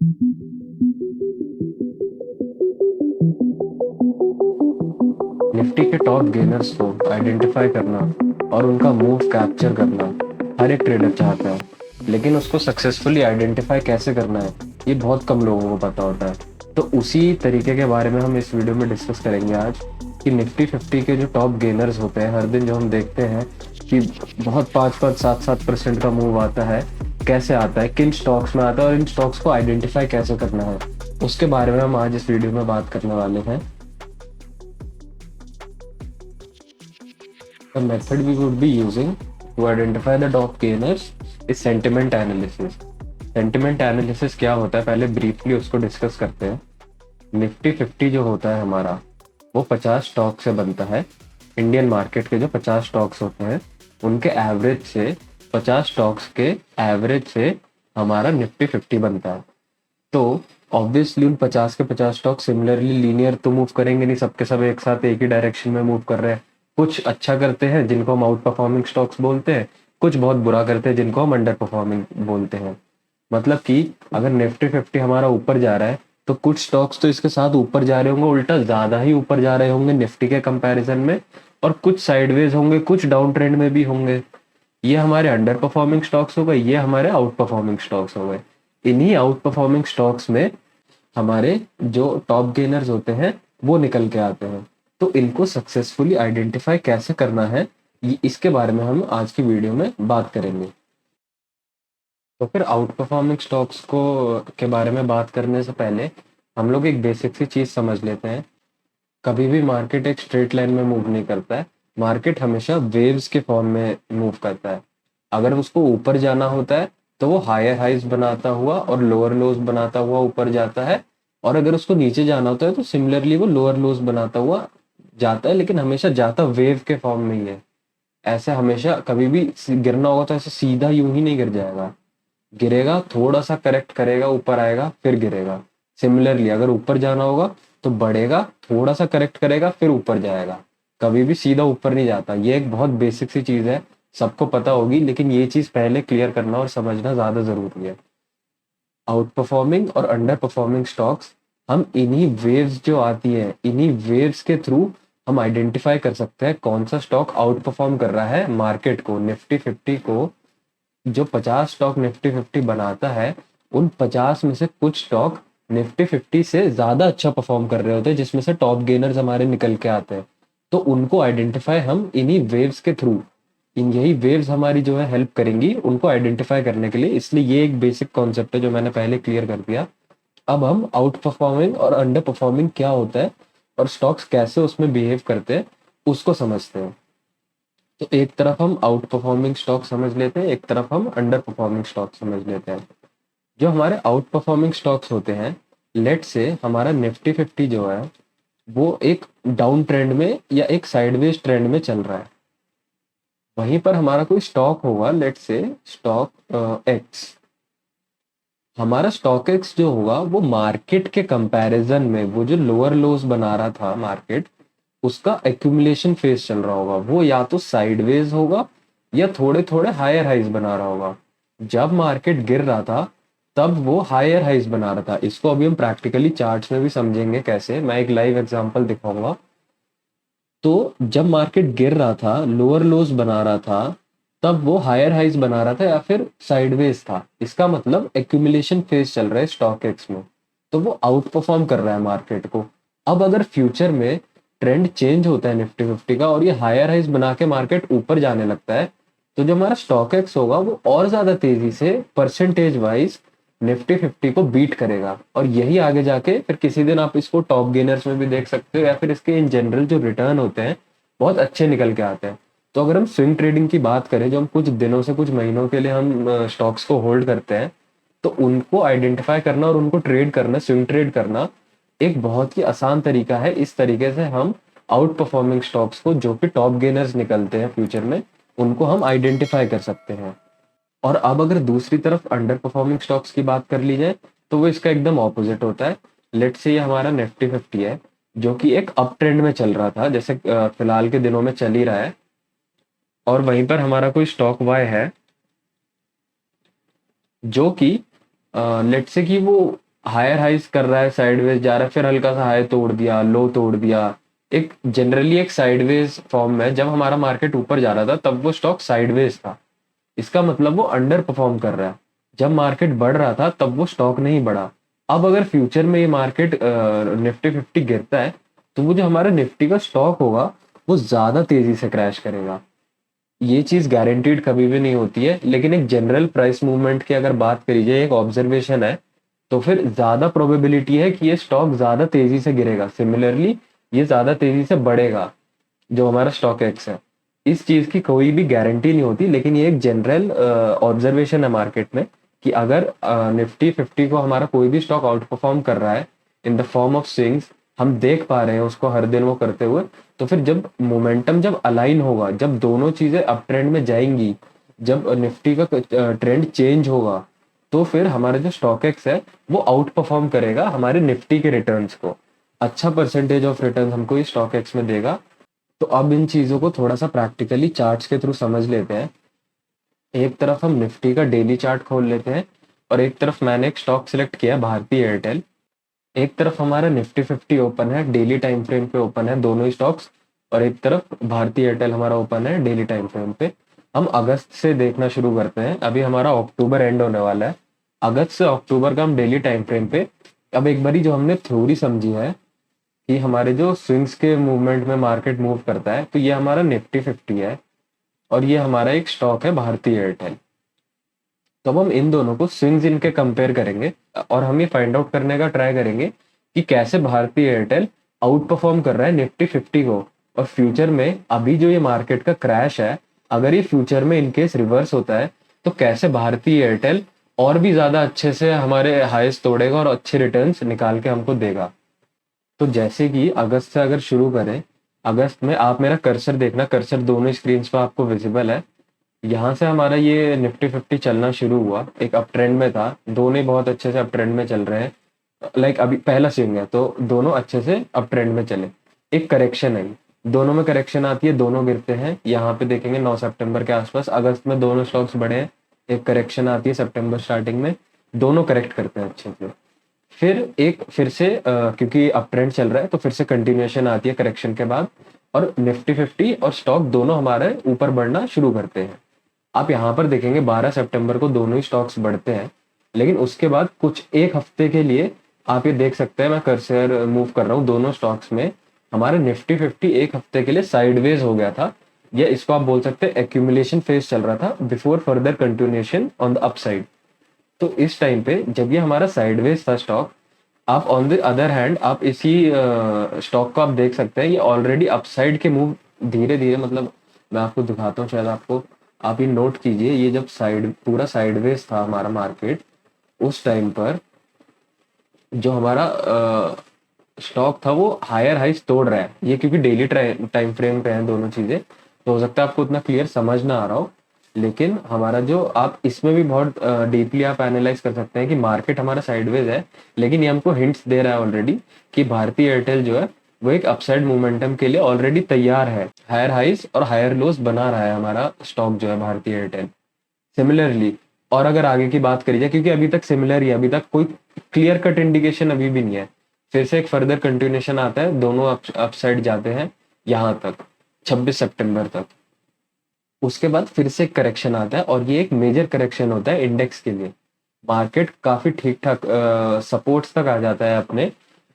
Nifty के top gainers को identify करना और उनका मूव कैप्चर करना हर एक ट्रेडर चाहता है, लेकिन उसको सक्सेसफुली आइडेंटिफाई कैसे करना है ये बहुत कम लोगों को पता होता है। तो उसी तरीके के बारे में हम इस वीडियो में डिस्कस करेंगे आज कि निफ्टी 50 के जो टॉप गेनर्स होते हैं, हर दिन जो हम देखते हैं कि बहुत 5-5, 7-7% का मूव आता है, कैसे आता है, किन स्टॉक्स में आता है और इन स्टॉक्स को आइडेंटिफाई कैसे करना है, उसके बारे में हम आज इस वीडियो में बात करने वाले हैं। The method we would be using to identify the top gainers is sentiment analysis. Sentiment analysis क्या होता है, पहले ब्रीफली उसको डिस्कस करते हैं। निफ्टी 50 जो होता है हमारा, वो 50 स्टॉक से बनता है। इंडियन मार्केट के जो 50 स्टॉक्स होते हैं उनके एवरेज से, 50 स्टॉक्स के एवरेज से हमारा निफ्टी 50 बनता है। तो ऑब्वियसली उन 50 के 50 स्टॉक सिमिलरली लीनियर तो मूव करेंगे नहीं, सबके सब एक साथ एक ही डायरेक्शन में मूव कर रहे हैं। कुछ अच्छा करते हैं जिनको हम आउट परफॉर्मिंग स्टॉक्स बोलते हैं, कुछ बहुत बुरा करते हैं जिनको हम अंडर परफॉर्मिंग बोलते हैं। मतलब कि अगर निफ्टी 50 हमारा ऊपर जा रहा है तो कुछ स्टॉक्स तो इसके साथ ऊपर जा रहे होंगे, उल्टा ज्यादा ही ऊपर जा रहे होंगे निफ्टी के कंपैरिजन में, और कुछ साइडवेज होंगे, कुछ डाउन ट्रेंड में भी होंगे। ये हमारे अंडर परफॉर्मिंग स्टॉक्स हो गए, ये हमारे आउट परफॉर्मिंग स्टॉक्स हो गए। इन्हीं आउट परफॉर्मिंग स्टॉक्स में हमारे जो टॉप गेनर्स होते हैं वो निकल के आते हैं। तो इनको सक्सेसफुली आइडेंटिफाई कैसे करना है, ये इसके बारे में हम आज की वीडियो में बात करेंगे। तो फिर आउट परफॉर्मिंग स्टॉक्स को के बारे में बात करने से पहले हम लोग एक बेसिक सी चीज समझ लेते हैं। कभी भी मार्केट एक स्ट्रेट लाइन में मूव नहीं करता है, मार्केट हमेशा वेव्स के फॉर्म में मूव करता है। अगर उसको ऊपर जाना होता है तो वो हायर हाइज बनाता हुआ और लोअर लोज बनाता हुआ ऊपर जाता है, और अगर उसको नीचे जाना होता है तो सिमिलरली वो लोअर लोज बनाता हुआ जाता है, लेकिन हमेशा जाता वेव के फॉर्म में ही है। ऐसे हमेशा कभी भी गिरना होगा तो ऐसे सीधा यूं ही नहीं गिर जाएगा, गिरेगा, थोड़ा सा करेक्ट करेगा, ऊपर आएगा, फिर गिरेगा। सिमिलरली अगर ऊपर जाना होगा तो बढ़ेगा, थोड़ा सा करेक्ट करेगा, फिर ऊपर जाएगा। कभी भी सीधा ऊपर नहीं जाता। ये एक बहुत बेसिक सी चीज है, सबको पता होगी, लेकिन ये चीज पहले क्लियर करना और समझना ज्यादा जरूरी है। आउट परफॉर्मिंग और अंडर परफॉर्मिंग स्टॉक्स, हम इन्हीं वेव्स जो आती है, इन्हीं वेव्स के थ्रू हम आइडेंटिफाई कर सकते हैं कौन सा स्टॉक आउट परफॉर्म कर रहा है मार्केट को, निफ्टी 50 को। जो 50 स्टॉक निफ्टी 50 बनाता है, उन 50 में से कुछ स्टॉक निफ्टी 50 से ज्यादा अच्छा परफॉर्म कर रहे होते हैं, जिसमें से टॉप गेनर्स हमारे निकल के आते हैं। तो उनको आइडेंटिफाई हम इन्हीं वेव्स के थ्रू, इन यही वेव्स हमारी जो है हेल्प करेंगी उनको आइडेंटिफाई करने के लिए। इसलिए ये एक बेसिक कॉन्सेप्ट है जो मैंने पहले क्लियर कर दिया। अब हम आउट परफॉर्मिंग और अंडर परफॉर्मिंग क्या होता है और स्टॉक्स कैसे उसमें बिहेव करते हैं उसको समझते हैं। तो एक तरफ हम आउट परफॉर्मिंग स्टॉक समझ लेते हैं, एक तरफ हम अंडर परफॉर्मिंग स्टॉक समझ लेते हैं। जो हमारे आउट परफॉर्मिंग स्टॉक्स होते हैं, लेट से हमारा निफ्टी 50 जो है वो एक डाउन ट्रेंड में या एक साइडवेज ट्रेंड में चल रहा है। वहीं पर हमारा कोई स्टॉक होगा, लेट से स्टॉक एक्स। हमारा स्टॉक एक्स जो होगा वो मार्केट के कंपैरिजन में, वो जो लोअर लोज बना रहा था मार्केट, उसका एक्यूमुलेशन फेज चल रहा होगा। वो या तो साइडवेज होगा या थोड़े थोड़े हायर हाइज बना रहा होगा। जब मार्केट गिर रहा था तब वो हायर हाइज बना रहा था। इसको अभी हम प्रैक्टिकली चार्ट्स में भी समझेंगे कैसे, मैं एक लाइव एग्जांपल दिखाऊंगा। तो जब मार्केट गिर रहा था, लोअर लोज बना रहा था, तब वो हायर हाइज बना रहा था या फिर साइडवेज था। इसका मतलब एक्यूमुलेशन फेज चल रहा है स्टॉक एक्स में, तो वो आउट परफॉर्म कर रहा है मार्केट को। अब अगर फ्यूचर में ट्रेंड चेंज होता है निफ्टी 50 का और ये हायर हाइज बना के मार्केट ऊपर जाने लगता है, तो जो हमारा स्टॉक एक्स होगा वो और ज्यादा तेजी से परसेंटेज वाइज निफ्टी 50 को बीट करेगा। और यही आगे जाके फिर किसी दिन आप इसको टॉप गेनर्स में भी देख सकते हो, या फिर इसके इन जनरल जो रिटर्न होते हैं बहुत अच्छे निकल के आते हैं। तो अगर हम स्विंग ट्रेडिंग की बात करें, जो हम कुछ दिनों से कुछ महीनों के लिए हम स्टॉक्स को होल्ड करते हैं, तो उनको आइडेंटिफाई करना और उनको ट्रेड करना, स्विंग ट्रेड करना एक बहुत ही आसान तरीका है। इस तरीके से हम आउट परफॉर्मिंग स्टॉक्स को, जो कि टॉप गेनर्स निकलते हैं फ्यूचर में, उनको हम आइडेंटिफाई कर सकते हैं। और अब अगर दूसरी तरफ अंडर परफॉर्मिंग स्टॉक्स की बात कर ली जाए तो वो इसका एकदम ऑपोजिट होता है। लेट से ये हमारा निफ्टी 50 है जो कि एक अप ट्रेंड में चल रहा था, जैसे फिलहाल के दिनों में चल ही रहा है। और वहीं पर हमारा कोई स्टॉक वाई है जो कि लेट से कि वो हायर हाइस कर रहा है, साइडवेज जा रहा है, फिर हल्का सा हाई तोड़ दिया, लो तोड़ दिया, एक जनरली एक साइडवेज फॉर्म में। जब हमारा मार्केट ऊपर जा रहा था तब वो स्टॉक साइडवेज था, इसका मतलब वो अंडर परफॉर्म कर रहा है। जब मार्केट बढ़ रहा था तब वो स्टॉक नहीं बढ़ा। अब अगर फ्यूचर में ये मार्केट निफ्टी 50 गिरता है तो वो जो हमारा निफ्टी का स्टॉक होगा वो ज्यादा तेजी से क्रैश करेगा। ये चीज गारंटीड कभी भी नहीं होती है, लेकिन एक जनरल प्राइस मूवमेंट की अगर बात करी जाए, एक ऑब्जर्वेशन है, तो फिर ज्यादा प्रोबेबिलिटी है कि ये स्टॉक ज्यादा तेजी से गिरेगा। सिमिलरली ये ज्यादा तेजी से बढ़ेगा जो हमारा स्टॉक एक्स है। इस चीज की कोई भी गारंटी नहीं होती, लेकिन ये एक जनरल ऑब्जर्वेशन है मार्केट में कि अगर निफ्टी 50 को हमारा कोई भी स्टॉक आउट परफॉर्म कर रहा है in the form of swings, हम देख पा रहे हैं उसको हर दिन वो करते हुए, तो फिर जब मोमेंटम जब अलाइन होगा, जब दोनों चीजें अप ट्रेंड में जाएंगी, जब निफ्टी का ट्रेंड चेंज होगा, तो फिर हमारा जो स्टॉक एक्स है वो आउट परफॉर्म करेगा हमारे निफ्टी के रिटर्न्स को। अच्छा परसेंटेज ऑफ रिटर्न हमको ये स्टॉक एक्स में देगा। तो अब इन चीजों को थोड़ा सा प्रैक्टिकली चार्ट्स के थ्रू समझ लेते हैं। एक तरफ हम निफ्टी का डेली चार्ट खोल लेते हैं और एक तरफ मैंने एक स्टॉक सिलेक्ट किया है भारती एयरटेल। एक तरफ हमारा निफ्टी 50 ओपन है, डेली टाइम फ्रेम पे ओपन है दोनों ही स्टॉक्स, और एक तरफ भारती एयरटेल हमारा ओपन है डेली टाइम फ्रेम पे। हम अगस्त से देखना शुरू करते हैं, अभी हमारा अक्टूबर एंड होने वाला है। अगस्त से अक्टूबर का हम डेली टाइम फ्रेम पे। अब एक बारी जो हमने थ्योरी समझी है कि हमारे जो स्विंग्स के मूवमेंट में मार्केट मूव करता है, तो ये हमारा निफ्टी 50 है और ये हमारा एक स्टॉक है भारती एयरटेल। तो अब हम इन दोनों को स्विंग्स इनके कंपेयर करेंगे और हम ये फाइंड आउट करने का ट्राई करेंगे कि कैसे भारती एयरटेल आउट परफॉर्म कर रहा है निफ्टी 50 को। और फ्यूचर में अभी जो ये मार्केट का क्रैश है, अगर ये फ्यूचर में इनकेस रिवर्स होता है तो कैसे भारती एयरटेल और भी ज्यादा अच्छे से हमारे हाईएस्ट तोड़ेगा और अच्छे रिटर्न्स निकाल के हमको देगा। तो जैसे कि अगस्त से अगर शुरू करें, अगस्त में आप मेरा कर्सर देखना, कर्सर दोनों स्क्रीन पर आपको विजिबल है। यहाँ से हमारा ये निफ्टी 50 चलना शुरू हुआ, एक अप ट्रेंड में था, दोनों ही बहुत अच्छे से अप ट्रेंड में चल रहे हैं। लाइक अभी पहला स्विंग है तो दोनों अच्छे से अप ट्रेंड में चले। एक करेक्शन आई, दोनों में करेक्शन आती है, दोनों गिरते हैं। यहाँ पे देखेंगे 9 सितंबर के आसपास, अगस्त में दोनों स्टॉक्स बढ़े हैं। एक करेक्शन आती है सितंबर स्टार्टिंग में, दोनों करेक्ट करते हैं अच्छे से। फिर से क्योंकि अप ट्रेंड चल रहा है तो फिर से कंटिन्यूएशन आती है करेक्शन के बाद, और निफ्टी 50 और स्टॉक दोनों हमारे ऊपर बढ़ना शुरू करते हैं। आप यहाँ पर देखेंगे 12 सितंबर को दोनों ही स्टॉक्स बढ़ते हैं, लेकिन उसके बाद कुछ एक हफ्ते के लिए आप ये देख सकते हैं, मैं कर्सर मूव कर रहा हूँ दोनों स्टॉक्स में, हमारा निफ्टी 50 एक हफ्ते के लिए साइडवेज हो गया था, या इसको आप बोल सकते हैं एक्यूमुलेशन फेज चल रहा था before further continuation on the upside. तो इस टाइम पे जब ये हमारा साइडवेज था स्टॉक, आप ऑन द अदर हैंड आप इसी स्टॉक को आप देख सकते हैं, ये ऑलरेडी अपसाइड के मूव धीरे धीरे, मतलब मैं आपको दिखाता हूँ शायद आपको, आप ये नोट कीजिए, ये जब साइड पूरा साइडवेज था हमारा मार्केट, उस टाइम पर जो हमारा स्टॉक था वो हायर हाइस तोड़ रहा है। ये क्योंकि डेली टाइम फ्रेम पे हैं दोनों चीजें, तो हो सकता है आपको उतना क्लियर समझ ना आ रहा हो, लेकिन हमारा जो आप इसमें भी बहुत डीपली आप एनालाइज कर सकते हैं कि मार्केट हमारा साइडवेज है, लेकिन ये हमको हिंट्स दे रहा है ऑलरेडी कि भारती एयरटेल जो है वो एक अपसाइड मोमेंटम के लिए ऑलरेडी तैयार है, हायर हाइस और हायर लोस बना रहा है हमारा स्टॉक जो है भारती एयरटेल। सिमिलरली, और अगर आगे की बात करी जाए, क्योंकि अभी तक सिमिलर ही है, अभी तक कोई क्लियर कट इंडिकेशन अभी भी नहीं है, फिर से एक फर्दर कंटिन्यूएशन आता है, दोनों अपसाइड जाते हैं यहाँ तक 26 सितंबर तक। उसके बाद फिर से एक करेक्शन आता है और ये एक मेजर करेक्शन होता है इंडेक्स के लिए। मार्केट काफी ठीक ठाक सपोर्ट्स तक आ जाता है अपने,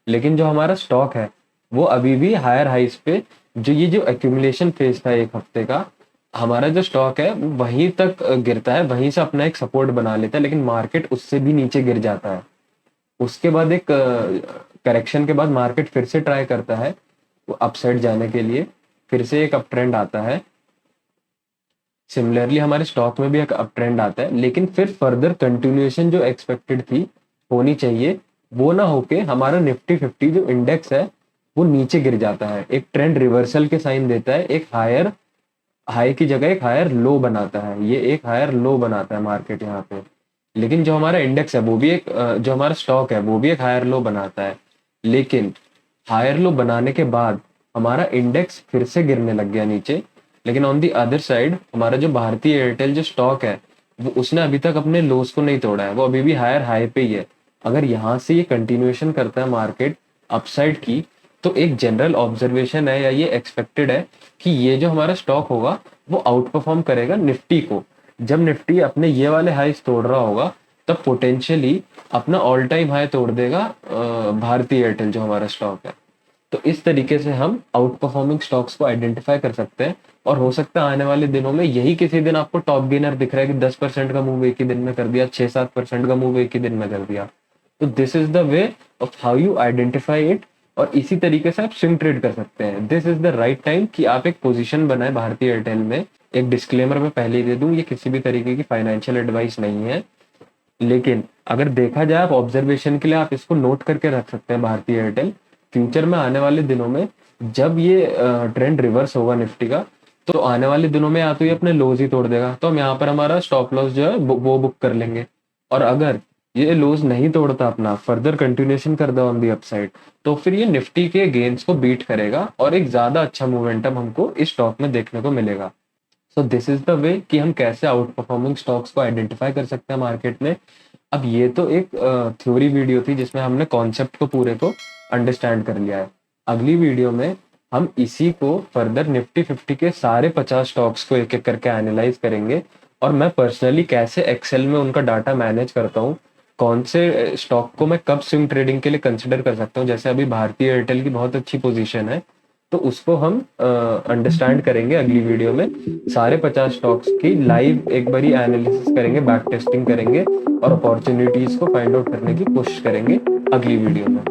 लेकिन जो हमारा स्टॉक है वो अभी भी हायर हाइस पे, जो ये जो एक्यूमुलेशन फेज था एक हफ्ते का, हमारा जो स्टॉक है वहीं तक गिरता है, वहीं से अपना एक सपोर्ट बना लेता है, लेकिन मार्केट उससे भी नीचे गिर जाता है। उसके बाद एक करेक्शन के बाद मार्केट फिर से ट्राई करता है वो अपसाइड जाने के लिए, फिर से एक अप ट्रेंड आता है। सिमिलरली हमारे स्टॉक में भी एक अप ट्रेंड आता है, लेकिन फिर फर्दर कंटिन्यूएशन जो एक्सपेक्टेड थी होनी चाहिए वो ना होके हमारा निफ्टी 50 जो इंडेक्स है वो नीचे गिर जाता है, एक ट्रेंड रिवर्सल के साइन देता है, एक हायर हाई की जगह एक हायर लो बनाता है, ये एक हायर लो बनाता है मार्केट यहाँ पे। लेकिन जो हमारा इंडेक्स है वो भी एक जो हमारा स्टॉक है वो भी एक हायर लो बनाता है, लेकिन हायर लो बनाने के बाद हमारा इंडेक्स फिर से गिरने लग गया नीचे। लेकिन ऑन दी अदर साइड हमारा जो भारतीय एयरटेल जो स्टॉक है वो उसने अभी तक अपने लोस को नहीं तोड़ा है, वो अभी भी हायर हाई पे ही है। अगर यहाँ से ये कंटिन्यूएशन करता है मार्केट अपसाइड की, तो एक जनरल ऑब्जर्वेशन है या ये एक्सपेक्टेड है कि ये जो हमारा स्टॉक होगा वो आउट परफॉर्म करेगा निफ्टी को। जब निफ्टी अपने ये वाले हाइस तोड़ रहा होगा तब पोटेंशियली अपना ऑल टाइम हाई तोड़ देगा भारती एयरटेल जो हमारा स्टॉक है। तो इस तरीके से हम आउट परफॉर्मिंग स्टॉक्स को आइडेंटिफाई कर सकते हैं, और हो सकता है आने वाले दिनों में यही किसी दिन आपको टॉप गेनर दिख रहा है कि 10% का मूव एक ही दिन में कर दिया, 6-7% का मूव एक ही दिन में कर दिया। तो this is the way of how you identify it, और इसी तरीके से आप स्विंग ट्रेड कर सकते हैं। This is the right time कि आप एक पोजीशन बनाए भारतीय एयरटेल में। एक डिस्क्लेमर मैं पहले ही दे दूं, ये किसी भी तरीके की फाइनेंशियल एडवाइस नहीं है, लेकिन अगर देखा जाए आप ऑब्जर्वेशन के लिए आप इसको नोट करके रख सकते हैं भारतीय एयरटेल। फ्यूचर में आने वाले दिनों में जब ये ट्रेंड रिवर्स होगा निफ्टी का, तो आने वाले दिनों में या तो ये अपने लोज ही तोड़ देगा, तो हम यहाँ पर हमारा स्टॉप लॉस जो है वो बुक कर लेंगे। और अगर ये लोज नहीं तोड़ता, अपना फर्दर कंटिन्यूएशन कर दो ऑन दी अपसाइड, तो फिर ये निफ्टी के गेन्स को बीट करेगा और एक ज्यादा अच्छा मोमेंटम हमको इस स्टॉक में देखने को मिलेगा। So this is the way कि हम कैसे आउट परफॉर्मिंग स्टॉक्स को आइडेंटिफाई कर सकते हैं मार्केट में। अब ये तो एक थ्योरी वीडियो थी जिसमें हमने कॉन्सेप्ट को पूरे को अंडरस्टैंड कर लिया है। अगली वीडियो में हम इसी को फर्दर निफ्टी 50 के सारे 50 स्टॉक्स को एक एक करके एनालाइज करेंगे, और मैं पर्सनली कैसे एक्सेल में उनका डाटा मैनेज करता हूँ, कौन से स्टॉक को मैं कब स्विंग ट्रेडिंग के लिए कंसिडर कर सकता हूँ। जैसे अभी भारतीय एयरटेल की बहुत अच्छी पोजीशन है, तो उसको हम अंडरस्टैंड करेंगे अगली वीडियो में। सारे 50 स्टॉक्स की लाइव एक बारी एनालिसिस करेंगे, बैक टेस्टिंग करेंगे, और अपॉर्चुनिटीज को फाइंड आउट करने की कोशिश करेंगे अगली वीडियो में।